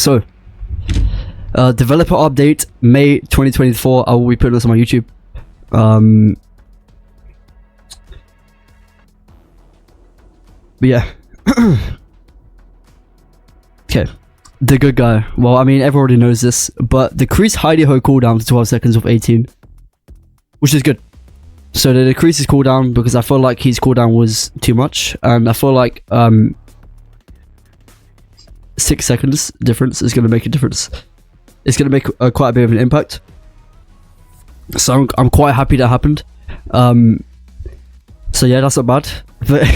So, developer update May 2024. I will be putting this on my YouTube. But yeah. Okay. The good guy. Well, I mean, everyone already knows this, but decrease Heidi-Ho cooldown to 12 seconds of 18, which is good. So they decrease his cooldown because I feel like his cooldown was too much, and I feel like 6 seconds difference is going to make a difference. It's going to make quite a bit of an impact. So I'm quite happy that happened. So yeah, that's not bad. But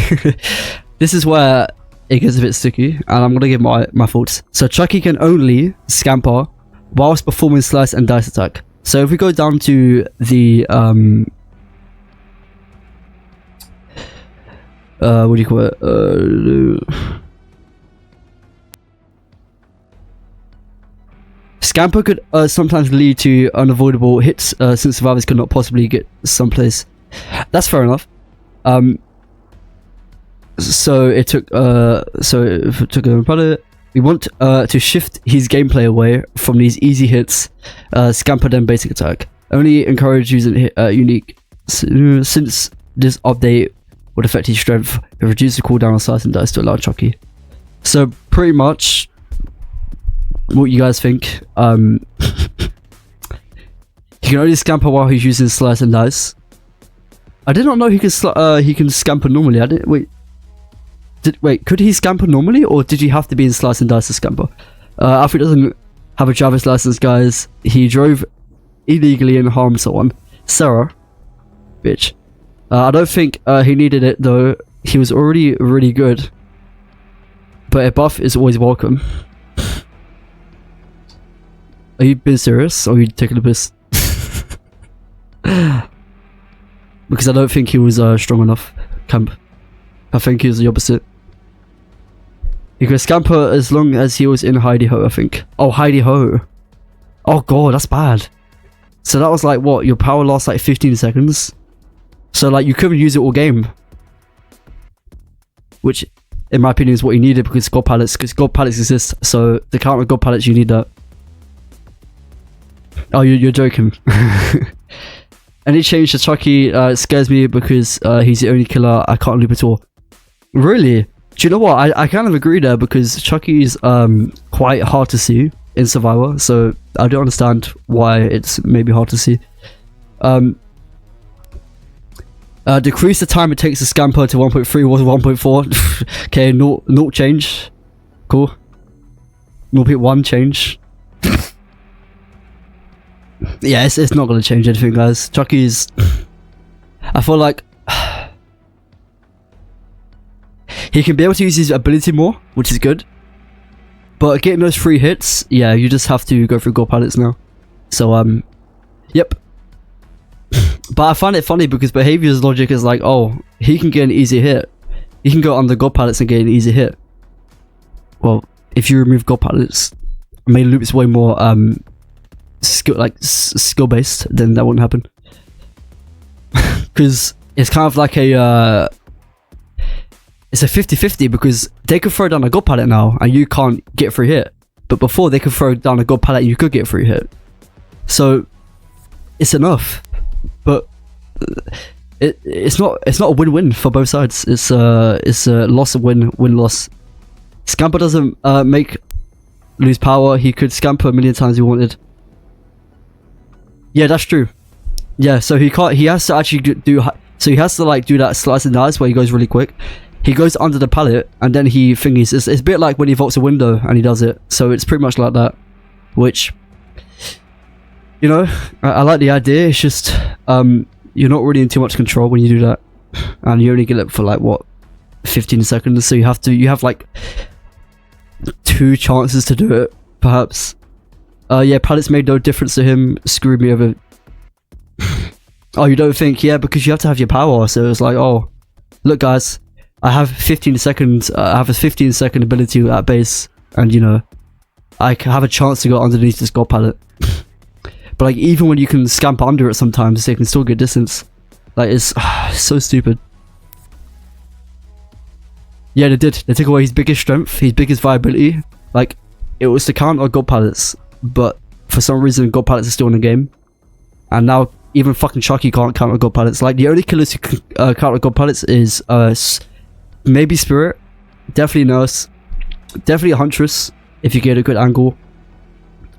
this is where it gets a bit sticky, and I'm going to give my thoughts. So Chucky can only scamper whilst performing slice and dice attack. So if we go down to the what do you call it? Scamper could sometimes lead to unavoidable hits since survivors could not possibly get someplace. That's fair enough. So it took a pilot. We want to shift his gameplay away from these easy hits, scamper then basic attack. Only encourage using unique since this update would affect his strength. It reduces the cooldown on slice and dice to allow Chucky. So pretty much what you guys think. He can only scamper while he's using slice and dice. I did not know he can scamper normally. I didn't wait. Could he scamper normally, or did he have to be in slice and dice to scamper? Alfred doesn't have a driver's license, guys. He drove illegally and harmed someone. Sarah, bitch. I don't think he needed it though. He was already really good. But a buff is always welcome. Are you being serious, or are you taking a piss? Because I don't think he was strong enough. Camp. I think he was the opposite. He could scamper as long as he was in Heidi-Ho, I think. Oh, Heidi-Ho. Oh god, that's bad. So that was like, what? Your power lasts like 15 seconds? So like, you couldn't use it all game. Which, in my opinion, is what you needed because God pallets exist. So to counter God pallets, you need that. Oh, you're joking. Any change to Chucky scares me because he's the only killer I can't loop at all. Really? Do you know what? I kind of agree there because Chucky's quite hard to see in Survivor, so I don't understand why it's maybe hard to see. Decrease the time it takes to scamper to 1.3 was 1.4. Okay, no change. Cool. 0.1 change. Yeah, it's not going to change anything, guys. Chucky's... I feel like... he can be able to use his ability more, which is good. But getting those 3 hits, yeah, you just have to go through gold pallets now. So, yep. But I find it funny because Behavior's logic is like, oh, he can get an easy hit. He can go under gold pallets and get an easy hit. Well, if you remove gold pallets, main loop is way more, skill based, then that wouldn't happen. Because it's kind of like a it's a 50-50 because they could throw down a god pallet now and you can't get a free hit, but before they could throw down a god pallet and you could get a free hit. So it's enough, but it's not a win-win for both sides. It's a loss of win-loss. Scamper doesn't make lose power. He could scamper a million times he wanted. Yeah, that's true. Yeah, so he can't. He has to actually do. So he has to like do that slice and dice where he goes really quick. He goes under the pallet and then he thingies. It's a bit like when he vaults a window and he does it. So it's pretty much like that. Which, you know, I like the idea. It's just you're not really in too much control when you do that, and you only get it for like what 15 seconds. So you have like 2 chances to do it, perhaps. Yeah, pallets made no difference to him. Screwed me over. Oh, you don't think? Yeah, because you have to have your power. So it's like, oh, look, guys, I have 15 seconds. I have a 15-second ability at base, and you know, I have a chance to go underneath this gold pallet. But like, even when you can scamp under it, sometimes they can still get distance. Like, it's so stupid. Yeah, they did. They took away his biggest strength, his biggest viability. Like, it was to counter god pallets, but for some reason god pallets are still in the game, and now even fucking Chucky can't counter god pallets. Like the only killers who can counter god pallets is maybe Spirit, definitely Nurse, definitely a Huntress if you get a good angle.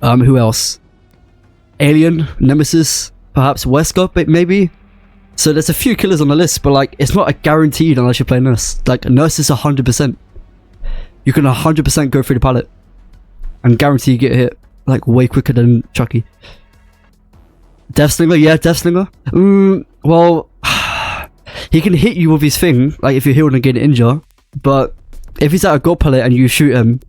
Who else? Alien, Nemesis, perhaps Wesker, maybe. So there's a few killers on the list, but like it's not a guaranteed unless you play Nurse. Like Nurse is 100%. You can 100% go through the pallet and guarantee you get hit like way quicker than Chucky. Deathslinger, yeah, Deathslinger. Well, he can hit you with his thing, like if you're healed and get injured. But if he's at a god pallet and you shoot him,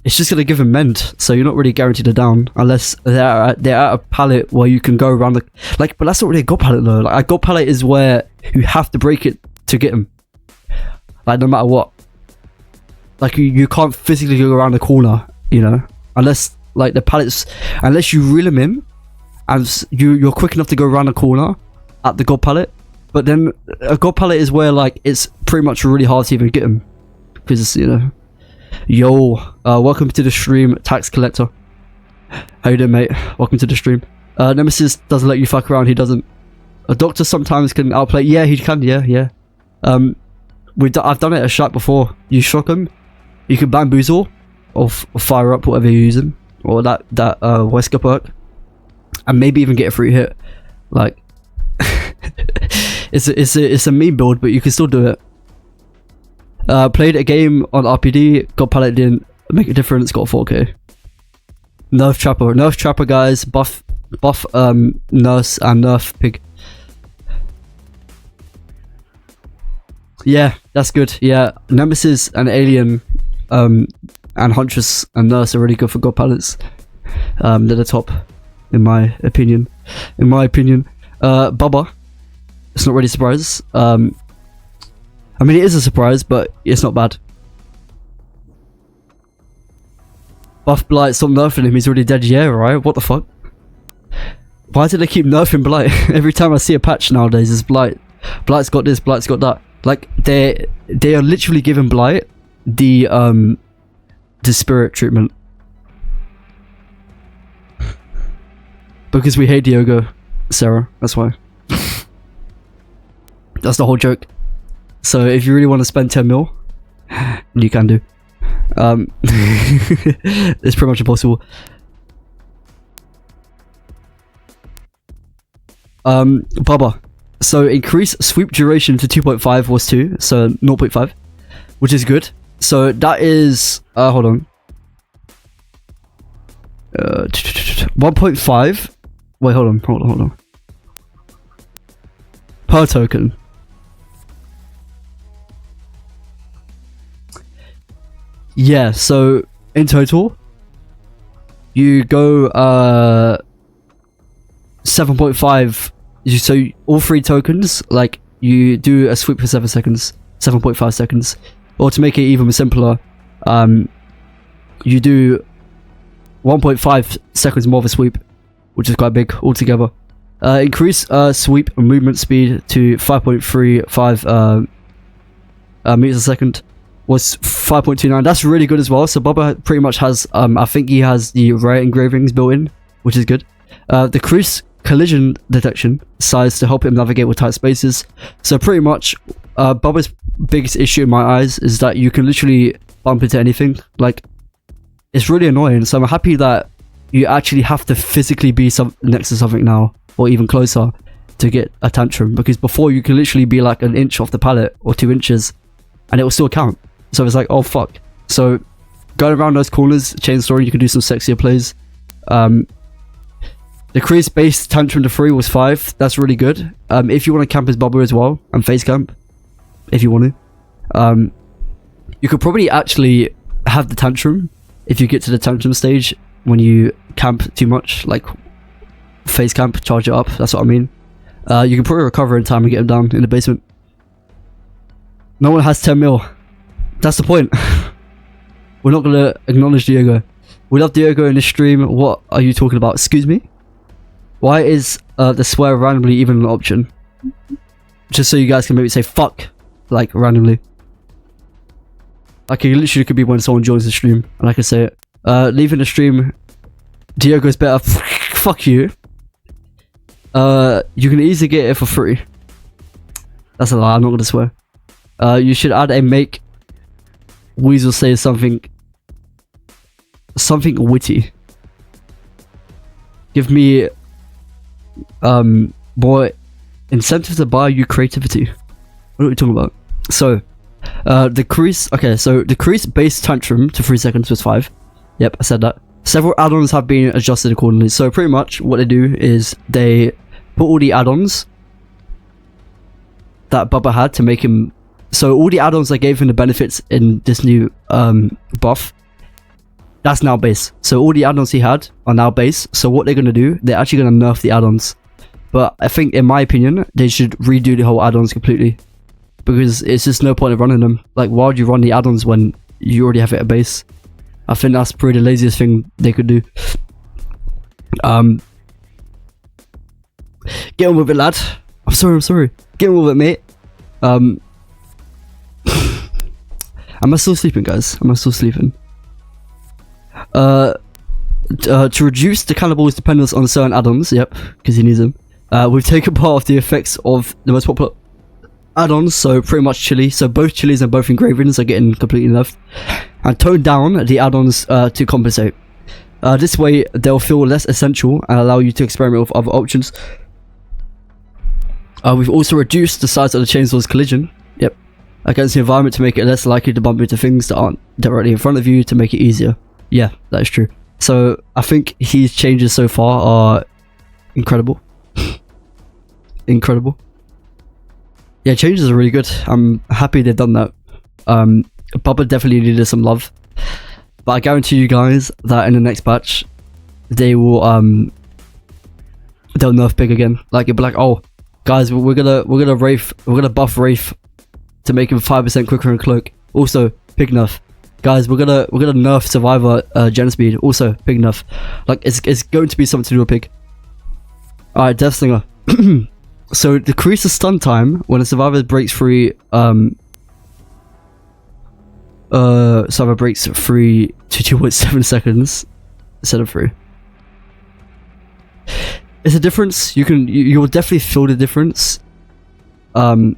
it's just gonna give him mend. So you're not really guaranteed a down unless they're at a pallet where you can go around the like. But that's not really a god pallet though. Like a god pallet is where you have to break it to get him. Like no matter what. Like you can't physically go around the corner, you know, unless like the pallets, unless you reel him in, and you're quick enough to go around the corner at the god pallet. But then a god pallet is where like it's pretty much really hard to even get him because you know. Yo, welcome to the stream, tax collector. How you doing, mate? Welcome to the stream. Nemesis doesn't let you fuck around. He doesn't. A doctor sometimes can outplay. Yeah, he can. Yeah. I've done it at a shot before. You shock him. You can bamboozle or fire up whatever you're using, or that Wesker perk, and maybe even get a free hit. Like, it's a meme build, but you can still do it. Played a game on RPD, god pallet didn't make a difference, got 4k. Nerf Trapper guys, buff Nurse and Nerf Pig. Yeah, that's good. Yeah, Nemesis and Alien and Huntress and Nurse are really good for god pallets. They're the top in my opinion. Bubba, it's not really a surprise. I mean, it is a surprise, but it's not bad. Buff Blight, stop nerfing him, he's already dead. Yeah, right? What the fuck? Why do they keep nerfing Blight? Every time I see a patch nowadays, it's Blight. Blight's got this, Blight's got that. Like, they are literally giving Blight the Spirit treatment. Because we hate Diogo, Sarah, that's why. That's the whole joke. So if you really want to spend 10 mil, you can do. It's pretty much impossible. Bubba. So increase sweep duration to 2.5 was 2, so 0.5, which is good. So that is hold on. 1.5. Wait, hold on. Per token. Yeah, so in total you go 7.5. So all 3 tokens, like you do a sweep for 7 seconds, 7.5 seconds. Or to make it even simpler, you do 1.5 seconds more of a sweep, which is quite big altogether. Increase sweep movement speed to 5.35 meters a second. Was 5.29. That's really good as well. So Bubba pretty much has I think he has the rare engravings built in, which is good. Decrease collision detection size to help him navigate with tight spaces. So pretty much Bubba's biggest issue in my eyes is that you can literally bump into anything. Like, it's really annoying. So I'm happy that you actually have to physically be next to something now, or even closer, to get a tantrum, because before you can literally be like an inch off the pallet or 2 inches and it will still count. So it's like, oh fuck. So going around those corners, chainsaw, you can do some sexier plays. Decrease base tantrum to 3 was 5. That's really good. If you want to camp as Bubba as well, and face camp, if you want to, you could probably actually have the tantrum if you get to the tantrum stage when you camp too much, like face camp, charge it up. That's what I mean. You can probably recover in time and get him down in the basement. No one has 10 mil. That's the point. We're not gonna acknowledge Diogo. We love Diogo in this stream. What are you talking about? Excuse me? Why is the swear randomly even an option? Just so you guys can maybe say fuck, like randomly. Like, it literally could be when someone joins the stream and I can say it. Leaving the stream. Diego's better. Fuck you. You can easily get it for free. That's a lie, I'm not gonna swear. You should add a make Weasel say something witty. Give me more incentive to buy you creativity. What are we talking about? So decrease base tantrum to 3 seconds was 5. Yep, I said that. Several add-ons have been adjusted accordingly. So pretty much what they do is they put all the add-ons that Bubba had to make him. So all the add-ons that gave him the benefits in this new buff, that's now base. So all the add-ons he had are now base. So what they're gonna do, they're actually gonna nerf the add-ons. But I think, in my opinion, they should redo the whole add-ons completely, because it's just no point of running them. Like, why would you run the add-ons when you already have it at base? I think that's probably the laziest thing they could do. Get on with it, lad. I'm sorry. Get on with it, mate. Am I still sleeping, guys? Am I still sleeping? To reduce the cannibal's dependence on certain add-ons, yep, because he needs them. We've taken part of the effects of the most popular add-ons, so pretty much chili. So both chilies and both engravings are getting completely nerfed, and toned down the add-ons to compensate. This way they'll feel less essential and allow you to experiment with other options. We've also reduced the size of the chainsaw's collision, yep, against the environment to make it less likely to bump into things that aren't directly in front of you, to make it easier. Yeah, that is true. So I think his changes so far are incredible. Incredible. Yeah, changes are really good. I'm happy they've done that. Bubba definitely needed some love, but I guarantee you guys that in the next patch they will they'll nerf big again. Like, it'll be like, oh guys, we're gonna buff Wraith to make him 5% quicker in cloak. Also big nerf. Guys, we're gonna nerf Survivor gen speed. Also big nerf. Like, it's going to be something to do with pig. Alright, Death Slinger. So decrease the stun time when a survivor breaks free. Survivor breaks free to 2.7 seconds instead of 3. It's a difference. You'll definitely feel the difference. You'll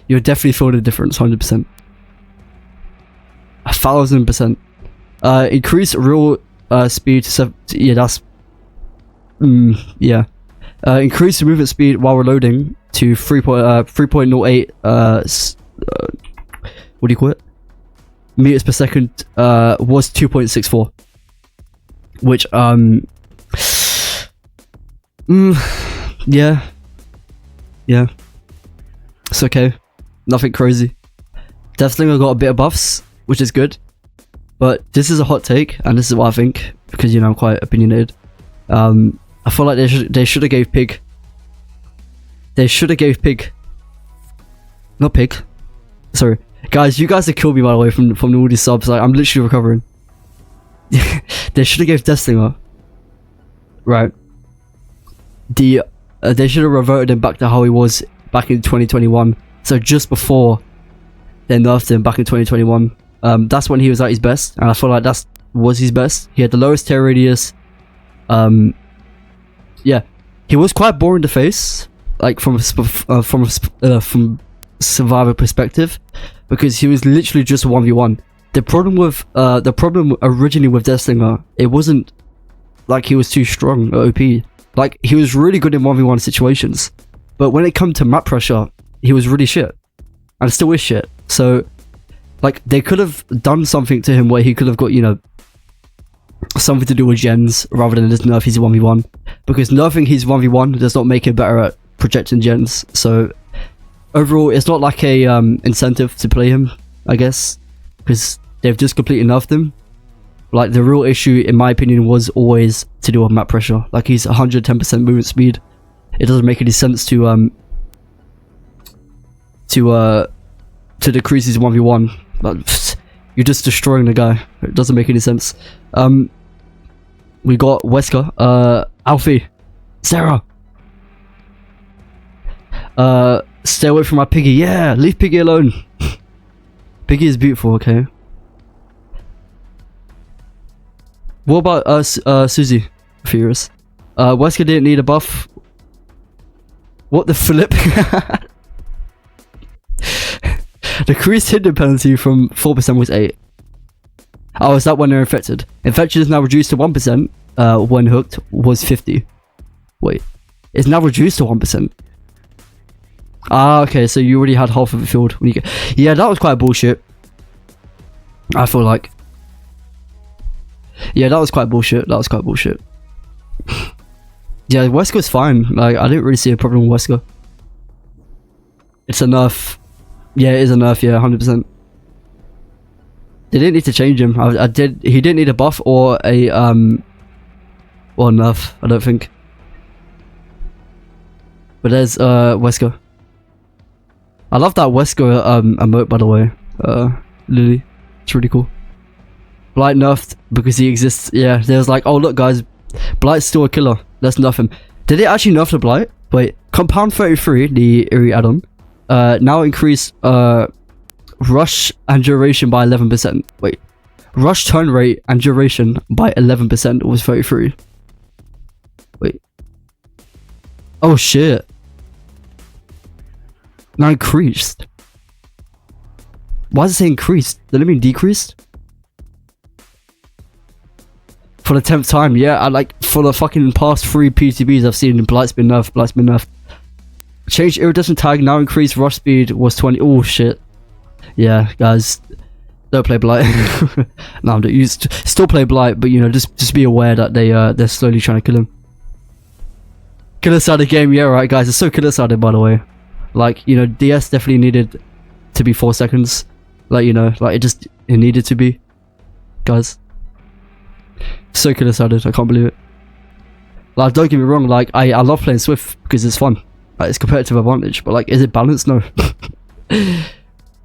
definitely feel the difference, 100%. 1000%. Increase real speed to 7. Yeah, that's. Yeah. Increase the movement speed while reloading to 3.08 what do you call it? Meters per second was 2.64, which yeah, it's okay, nothing crazy. Deathslinger got a bit of buffs, which is good, but this is a hot take, and this is what I think, because, you know, I'm quite opinionated. I feel like they should have gave pig. They should have gave pig. Not pig. Sorry, guys. You guys have killed me, by the way, from all these subs. Like, I'm literally recovering. They should have gave Deathslinger. Right. They should have reverted him back to how he was back in 2021. So just before they nerfed him back in 2021. That's when he was at his best, and I feel like that was his best. He had the lowest tear radius. Yeah, he was quite boring to face, like from survivor perspective, because he was literally just 1v1. The problem originally with Deathslinger, it wasn't like he was too strong or OP. Like, he was really good in 1v1 situations, but when it come to map pressure, he was really shit, and still is shit. So, like, they could have done something to him where he could have got, you know, something to do with gens rather than just nerf his 1v1, because nerfing his 1v1 does not make him better at projecting gens. So overall, it's not like a incentive to play him, I guess, because they've just completely nerfed him. Like, the real issue, in my opinion, was always to do with map pressure. Like, he's 110% movement speed. It doesn't make any sense to decrease his 1v1. Like, you're just destroying the guy. It doesn't make any sense. We got Wesker, Alfie, Sarah. Stay away from my piggy. Yeah, leave Piggy alone. Piggy is beautiful, okay? What about Susie? Furious. Wesker didn't need a buff. What the flip? The increased hidden penalty from 4% was 8. Oh, is that when they're infected? Infection is now reduced to 1%. When hooked was 50. Wait, it's now reduced to 1%. Ah, okay, so you already had half of it filled when you get. Yeah, that was quite bullshit. I feel like. Yeah, that was quite bullshit. Yeah, Wesker's fine. Like, I didn't really see a problem with Wesker. It's a nerf. Yeah, it is a nerf. Yeah, 100%. They didn't need to change him. He didn't need a buff or a or a nerf. I don't think. But there's Wesker. I love that Wesker emote, by the way. Lily, it's really cool. Blight nerfed because he exists. Yeah, there's like, oh look guys, Blight's still a killer. Let's nerf him. Did it actually nerf the Blight? Wait, Compound 33, the Eerie add-on, now increased rush and duration by 11%. Wait, rush turn rate and duration by 11% was 33. Wait. Oh shit. Now increased. Why does it say increased? Does it mean decreased? For the 10th time, yeah. I like for the fucking past 3 PTBs I've seen, Blight's been nerfed. Change iridescent tag, now increased rush speed was 20. Oh shit. Yeah, guys, don't play Blight. No, don't use. Still play Blight, but you know, just be aware that they're slowly trying to kill him. Killer-sided game, yeah, right, guys. It's so killer-sided, by the way. Like, you know, DS definitely needed to be 4 seconds. Like, you know, like it needed to be, guys. So killer-sided, I can't believe it. Like, don't get me wrong, like I love playing Swift because it's fun. Like, it's competitive advantage, but like, is it balanced? No.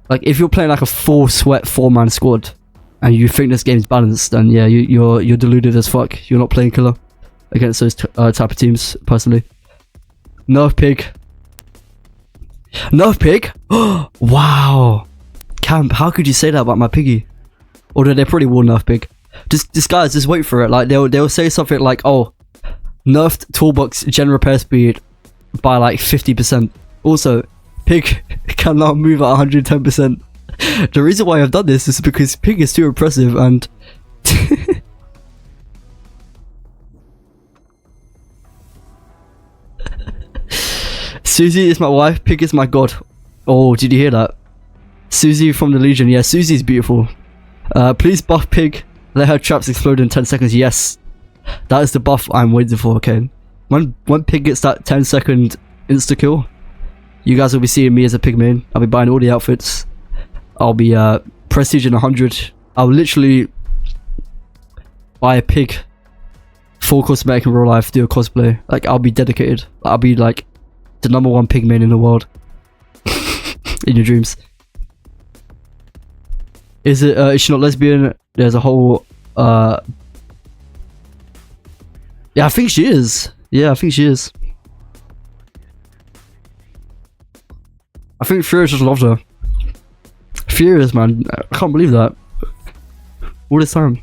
Like, if you're playing like a full sweat 4-man squad and you think this game's balanced, then yeah, you're deluded as fuck. You're not playing killer against those type of teams, personally. Nerf pig. Nerf pig? Wow. Camp, how could you say that about my piggy? Although they probably will nerf pig. Just guys, just wait for it. Like, they'll say something like, oh, nerfed toolbox gen repair speed by like 50%. Also, pig can now move at 110%. The reason why I've done this is because pig is too impressive and Susie is my wife, pig is my god. Oh, did you hear that? Susie from the Legion. Yeah, Susie's beautiful. Please buff pig. Let her traps explode in 10 seconds. Yes, that is the buff I'm waiting for. Okay, when pig gets that 10-second insta kill, you guys will be seeing me as a pig main. I'll be buying all the outfits. I'll be prestige in 100. I'll literally buy a pig, full cosmetic in real life, do a cosplay. Like, I'll be dedicated. I'll be like the #1 pig main in the world. In your dreams. Is she not lesbian? There's a whole yeah, I think she is. Yeah, I think she is. I think Furious just loved her. Furious, man. I can't believe that. All this time.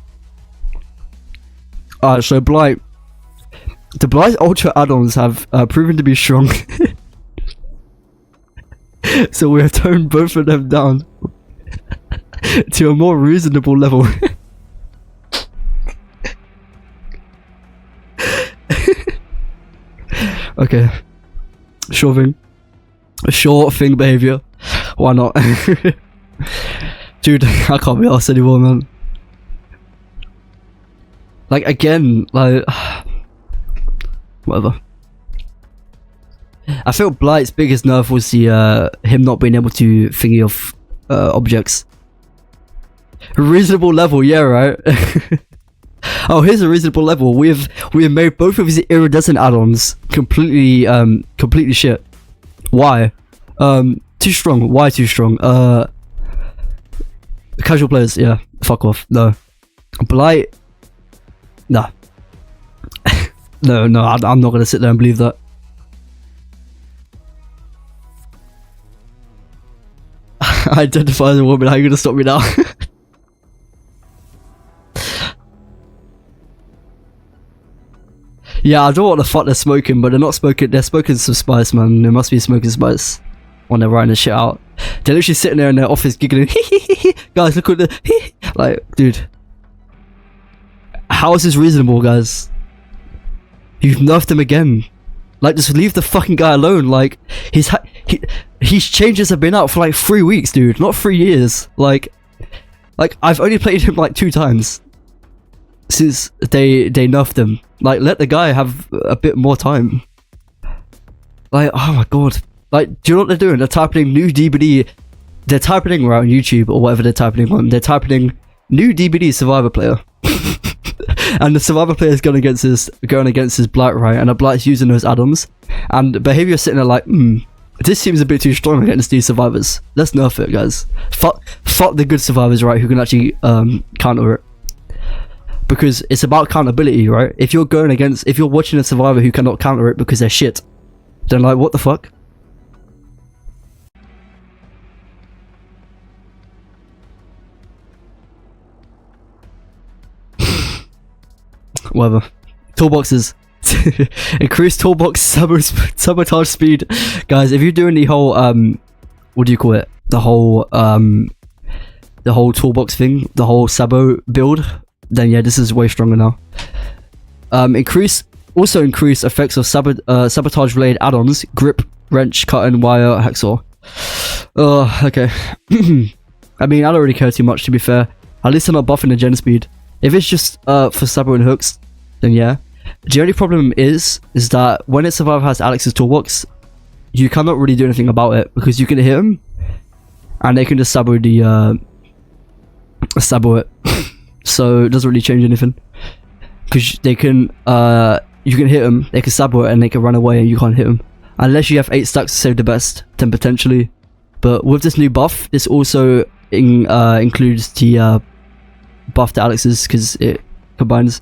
Alright, so Blight. The Blight Ultra add-ons have proven to be strong. So we have toned both of them down to a more reasonable level. Okay. Sure thing behavior. Why not? Dude, I can't be arsed anymore, man. Like, again, like whatever. I feel Blight's biggest nerf was the him not being able to thingy off objects. Reasonable level, yeah, right. Oh, here's a reasonable level. We have made both of his iridescent add-ons completely shit. Why? Too strong. Why too strong? Casual players, yeah. Fuck off. No. Blight. Nah. No, I'm not gonna sit there and believe that. I identify as a woman. How are you gonna stop me now? Yeah, I don't know what the fuck they're smoking, but they're not smoking. They're smoking some spice, man. They must be smoking spice when they're writing this shit out. They're literally sitting there in their office giggling. Guys, look at the like, dude. How is this reasonable, guys? You've nerfed him again. Like, just leave the fucking guy alone. Like, his changes have been out for like 3 weeks, dude, not 3 years. Like I've only played him like 2 times since they nerfed him. Like, let the guy have a bit more time. Like, oh my god. Like, do you know what they're doing? They're typing new DBD. They're typing around YouTube or whatever they're typing on. They're typing new DBD survivor player. And the survivor player is going against his blight, right? And the blight's using those add-ons. And behavior sitting there like, this seems a bit too strong against these survivors. Let's nerf it, guys. Fuck the good survivors, right? Who can actually counter it. Because it's about accountability, right? If you're watching a survivor who cannot counter it because they're shit, then like, what the fuck? Whatever. Toolboxes. Increase toolbox sabotage speed. Guys, if you're doing the whole what do you call it? The whole toolbox thing, the whole sabo build, then yeah, this is way stronger now. Increase effects of sabotage related add-ons, grip, wrench, cutting, wire, hacksaw. Okay. I mean, I don't really care too much, to be fair. At least I'm not buffing the gen speed. If it's just for sabo and hooks, then yeah. The only problem is that when a survivor has Alex's toolbox, you cannot really do anything about it, because you can hit him and they can just sabo it. So it doesn't really change anything, because they can you can hit them, they can sabo it, and they can run away and you can't hit them unless you have 8 stacks to save the best, then potentially. But with this new buff, this also includes the buff to Alex's, because it combines.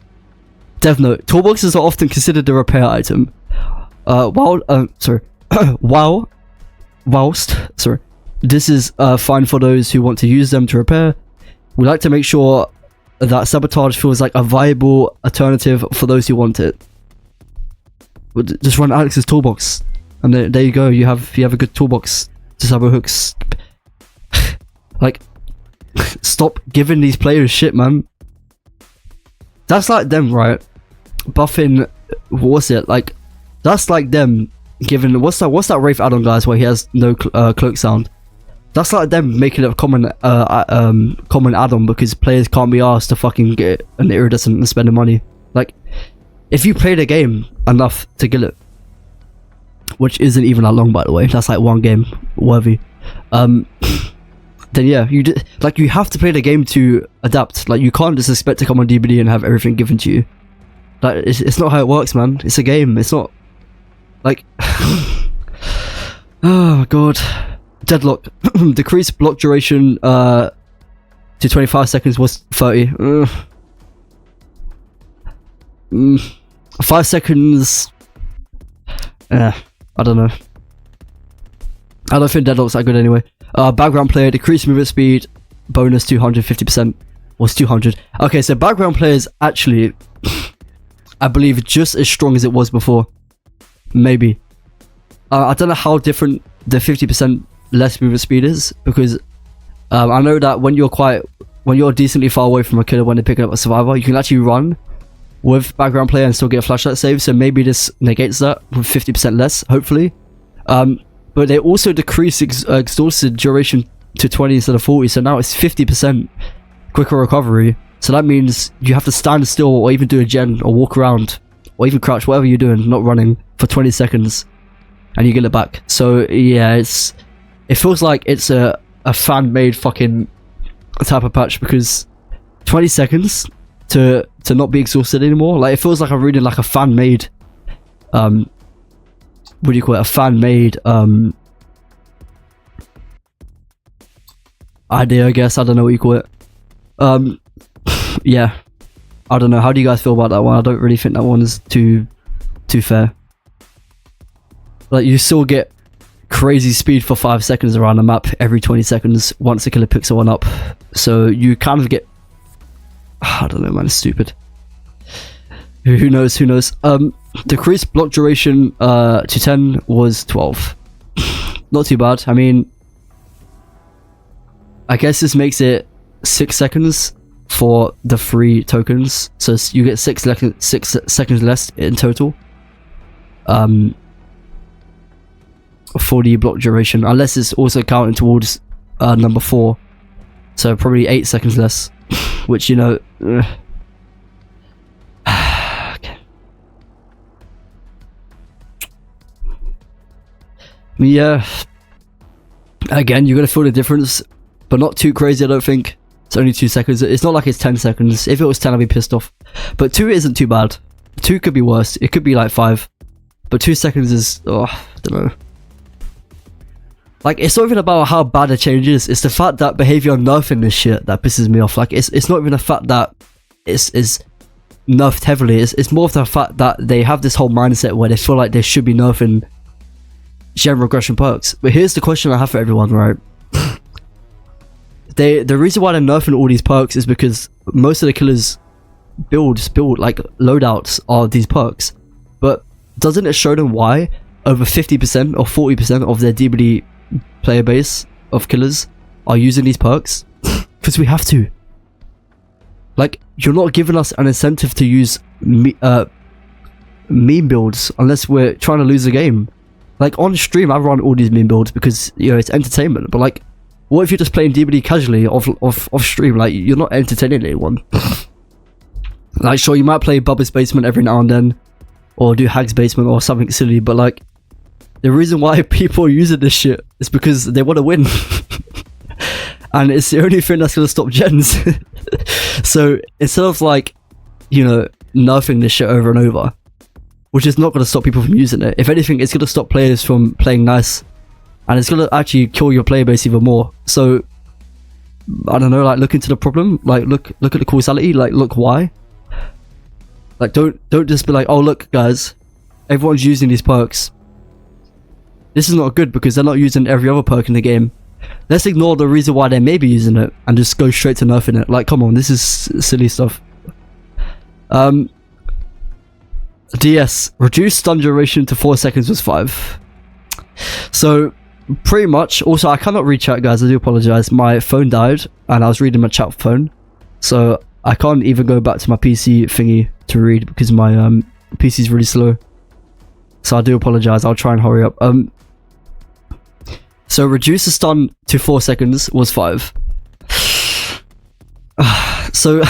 Dev note: toolboxes are often considered a repair item. Whilst this is fine for those who want to use them to repair, we like to make sure that sabotage feels like a viable alternative for those who want it. Just run Alex's toolbox, and there you go. You have a good toolbox to sabo hooks. Like, stop giving these players shit, man. That's like them, right? Buffing, what's it like? That's like them giving what's that Wraith add-on, guys, where he has no cloak sound. That's like them making it a common add-on because players can't be asked to fucking get an iridescent and spend the money. Like, if you play the game enough to get it, which isn't even that long, by the way, that's like 1 game worthy, then yeah, you have to play the game to adapt. Like, you can't just expect to come on DBD and have everything given to you. Like, it's not how it works, man. It's a game. It's not like oh god. Deadlock. Decrease block duration to 25 seconds was 30. 5 seconds. I don't know. I don't think Deadlock's that good anyway. Background player, decrease movement speed, bonus 250%. Was 200. Okay, so background player is actually, I believe, just as strong as it was before. Maybe. I don't know how different the 50% less movement speed is, because I know that when you're decently far away from a killer when they're picking up a survivor, you can actually run with background player and still get a flashlight save. So maybe this negates that with 50% less, hopefully. But they also decrease exhausted duration to 20 instead of 40, so now it's 50% quicker recovery. So that means you have to stand still or even do a gen or walk around or even crouch, whatever you're doing, not running, for 20 seconds and you get it back. So yeah, it feels like it's a fan-made fucking type of patch, because 20 seconds to not be exhausted anymore, like, it feels like I'm reading like a fan-made what do you call it? A fan-made idea, I guess. I don't know what you call it. Yeah, I don't know. How do you guys feel about that one? I don't really think that one is too fair. Like, you still get crazy speed for 5 seconds around the map every 20 seconds once the killer picks one up. So you kind of get, I don't know, man. It's stupid. Who knows? Decreased block duration to 10 was 12. Not too bad. I mean, I guess this makes it 6 seconds for the 3 tokens, so you get 6 seconds less in total. For the block duration, unless it's also counting towards number 4, so probably 8 seconds less, which, you know, okay. Yeah, again, you're gonna feel the difference, but not too crazy, I don't think. It's only 2 seconds. It's not like it's 10 seconds. If it was 10, I'd be pissed off, but 2 isn't too bad. 2 could be worse. It could be like 5, but 2 seconds is, oh, I don't know. Like, it's not even about how bad a change is. It's the fact that behavior nerfing this shit that pisses me off. Like, it's not even the fact that it's nerfed heavily. It's more of the fact that they have this whole mindset where they feel like they should be nerfing gem regression perks. But here's the question I have for everyone, right? The reason why they're nerfing all these perks is because most of the killers build like loadouts are these perks. But doesn't it show them why over 50% or 40% of their DBD player base of killers are using these perks? Because we have to. Like, you're not giving us an incentive to use meme builds unless we're trying to lose the game. Like, on stream I run all these meme builds because, you know, it's entertainment, but like, what if you're just playing DBD casually off stream? Like, you're not entertaining anyone. Like, sure, you might play Bubba's Basement every now and then, or do Hag's Basement or something silly, but like, the reason why people are using this shit is because they want to win. And it's the only thing that's going to stop gens. So instead of, like, you know, nerfing this shit over and over, which is not going to stop people from using it, if anything, it's going to stop players from playing nice, and it's going to actually kill your player base even more. So I don't know, like, look into the problem, like, look at the causality, like, look why. Like, don't just be like, oh look guys, everyone's using these perks, this is not good because they're not using every other perk in the game. Let's ignore the reason why they may be using it and just go straight to nerfing it. Like, come on, this is silly stuff. DS, reduced stun duration to 4 seconds was 5. So, pretty much, also I cannot read chat, guys, I do apologize. My phone died and I was reading my chat phone. So, I can't even go back to my PC thingy to read because my PC is really slow. So I do apologize, I'll try and hurry up. So reduce the stun to 4 seconds was 5. So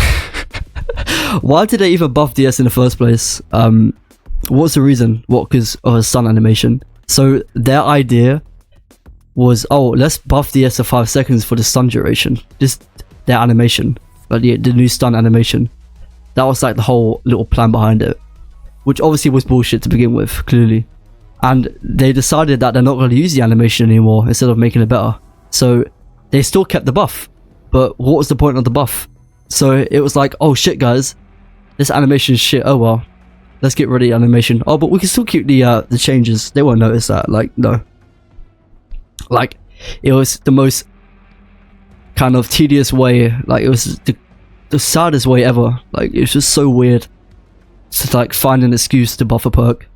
why did they even buff DS in the first place? What's the reason? What, because of a stun animation? So their idea was, oh, let's buff DS to 5 seconds for the stun duration. Just their animation, but the new stun animation. That was like the whole little plan behind it, which obviously was bullshit to begin with, clearly. And they decided that they're not going to use the animation anymore instead of making it better. So they still kept the buff, but what was the point of the buff? So it was like, oh shit guys, this animation is shit, oh well, let's get rid of the animation. Oh, but we can still keep the changes, they won't notice that. Like, no. Like, it was the most kind of tedious way, like, it was the saddest way ever. Like, it was just so weird to, like, find an excuse to buff a perk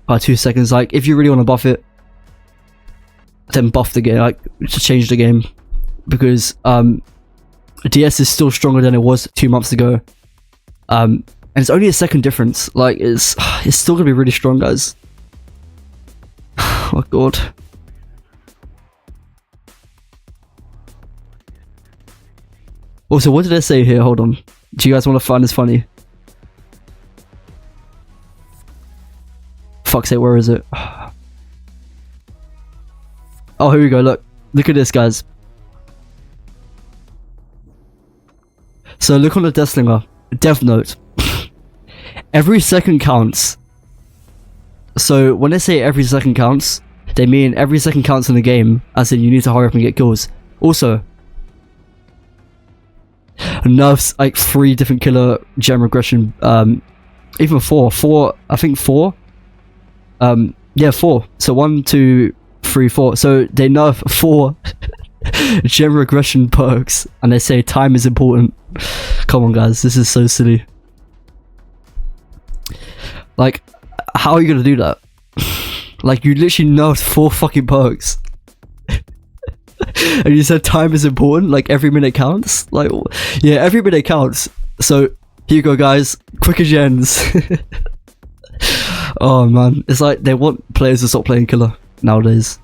by 2 seconds. Like, if you really want to buff it, then buff the game, like, to change the game, because DS is still stronger than it was 2 months ago, and it's only a second difference. Like, it's still gonna be really strong, guys. Oh my god. Also, what did I say here? Hold on. Do you guys want to find this funny? Fuck's sake, where is it? Oh, here we go. Look at this, guys. So look on the Deathslinger. Death Note. Every second counts. So when they say every second counts, they mean every second counts in the game, as in you need to hurry up and get kills. Also, nerfs like 3 different killer gem regression, even 4, I think 4. Yeah, 4. So 1, 2, 3, 4. So they nerf 4 gem regression perks, and they say time is important. Come on, guys, this is so silly. Like, How are you gonna do that? Like, you literally nerfed 4 fucking perks. And you said time is important, like every minute counts? Like, yeah, every minute counts. So, here you go, guys. Quicker gens. Oh man, it's like they want players to stop playing killer nowadays.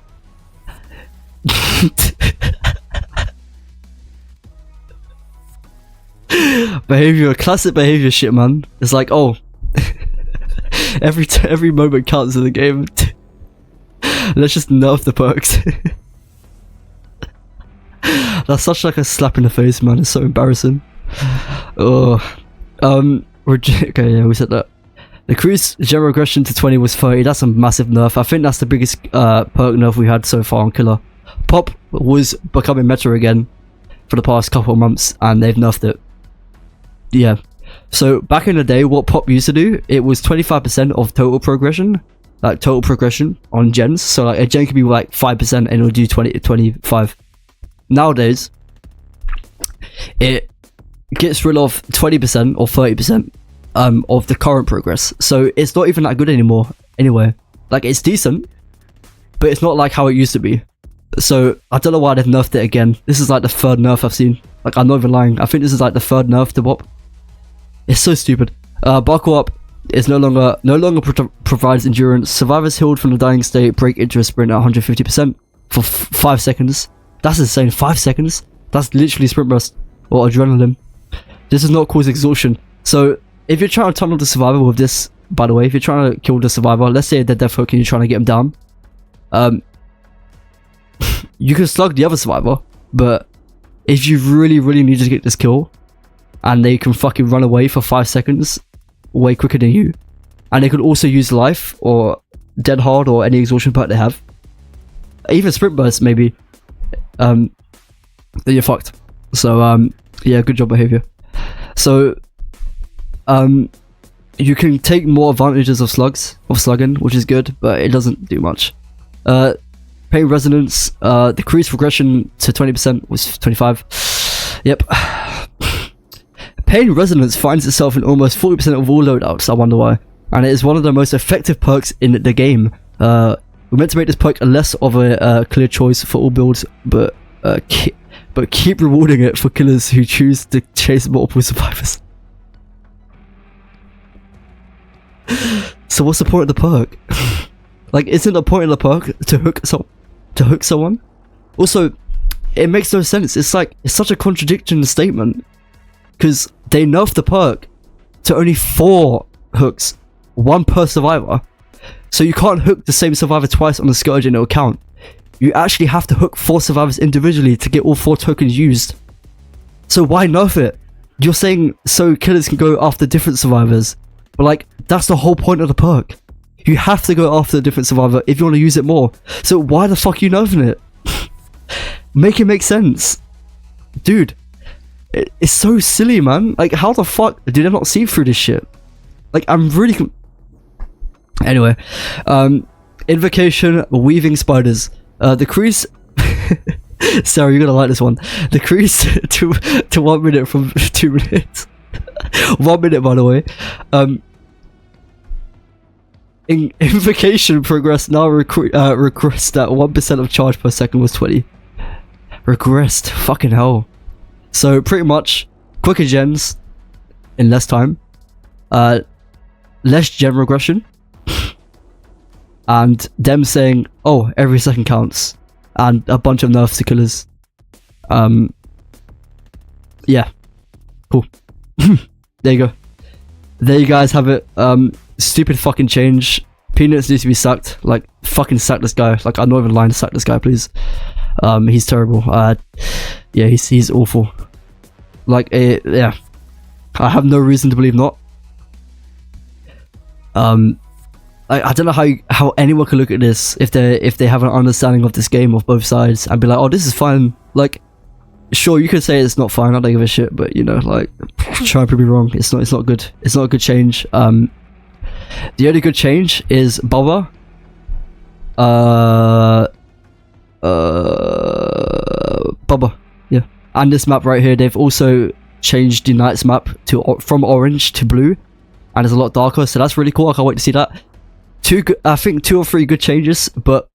Behavior, classic behavior shit, man. It's like, oh, every moment counts in the game. Let's just nerf the perks. That's such like a slap in the face, man. It's so embarrassing. Oh, okay, yeah, we said that. The Cruise general aggression to 20 was 30. That's a massive nerf. I think that's the biggest perk nerf we had so far on killer. Pop was becoming meta again for the past couple of months, and they've nerfed it. Yeah. So back in the day, what Pop used to do, it was 25% of total progression, like total progression on gens. So like a gen could be like 5% and it'll do 25. Nowadays, it gets rid of 20% or 30% of the current progress. So it's not even that good anymore. Anyway, like it's decent, but it's not like how it used to be. So I don't know why they've nerfed it again. This is like the 3rd nerf I've seen. Like, I'm not even lying. I think this is like the 3rd nerf to Pop. It's so stupid. Buckle up is no longer provides endurance. Survivors healed from the dying state break into a sprint at 150% for 5 seconds. That's insane. 5 seconds. That's literally sprint burst or adrenaline. This does not cause exhaustion. So if you're trying to tunnel the survivor with this, by the way, if you're trying to kill the survivor, let's say they're death hook and you're trying to get him down, you can slug the other survivor, but if you really need to get this kill, and they can fucking run away for 5 seconds way quicker than you, and they could also use life or dead hard or any exhaustion perk they have, even sprint burst maybe, then you're fucked. So yeah, good job behavior. So you can take more advantages of slugging, which is good, but it doesn't do much. Pain resonance, decreased regression to 20% was 25. Yep. Pain resonance finds itself in almost 40% of all loadouts. I wonder why. And it is one of the most effective perks in the game. We're meant to make this perk less of a clear choice for all builds, but keep rewarding it for killers who choose to chase multiple survivors. So what's the point of the perk? Like, isn't the point of the perk to hook someone? Also, it makes no sense. It's like, it's such a contradiction statement, because they nerfed the perk to only 4 hooks, 1 per survivor. So you can't hook the same survivor twice on the Scourge and it'll count. You actually have to hook 4 survivors individually to get all 4 tokens used. So why nerf it? You're saying so killers can go after different survivors, but like, that's the whole point of the perk. You have to go after a different survivor if you want to use it more. So why the fuck are you nerfing it? Make it make sense. Dude, it's so silly, man. Like, how the fuck did I not see through this shit? Like, I'm really... Anyway, Invocation, Weaving Spiders. Decrease... Sarah, you're gonna like this one. Decrease to 1 minute from 2 minutes. 1 minute, by the way. Invocation progress now regressed at 1% of charge per second was 20. Regressed. Fucking hell. So pretty much quicker gens in less time, less gen regression, and them saying, oh, every second counts, and a bunch of nerfs to killers. Yeah, cool. There you go. There you guys have it. Stupid fucking change. Peanuts needs to be sacked. Like, fucking sack this guy. Like, I'm not even lying, to sack this guy, please. He's terrible. Yeah, he's awful. Like, yeah, I have no reason to believe not. I don't know how anyone can look at this if they have an understanding of this game of both sides and be like, oh, this is fine. Like, sure, you could say it's not fine, I don't give a shit, but you know, like, try and prove me wrong. It's not good. It's not a good change. The only good change is Bubba. Bubba, yeah. And this map right here, they've also changed the Knights map from orange to blue, and it's a lot darker, so that's really cool. I can't wait to see that. I think 2 or 3 good changes, but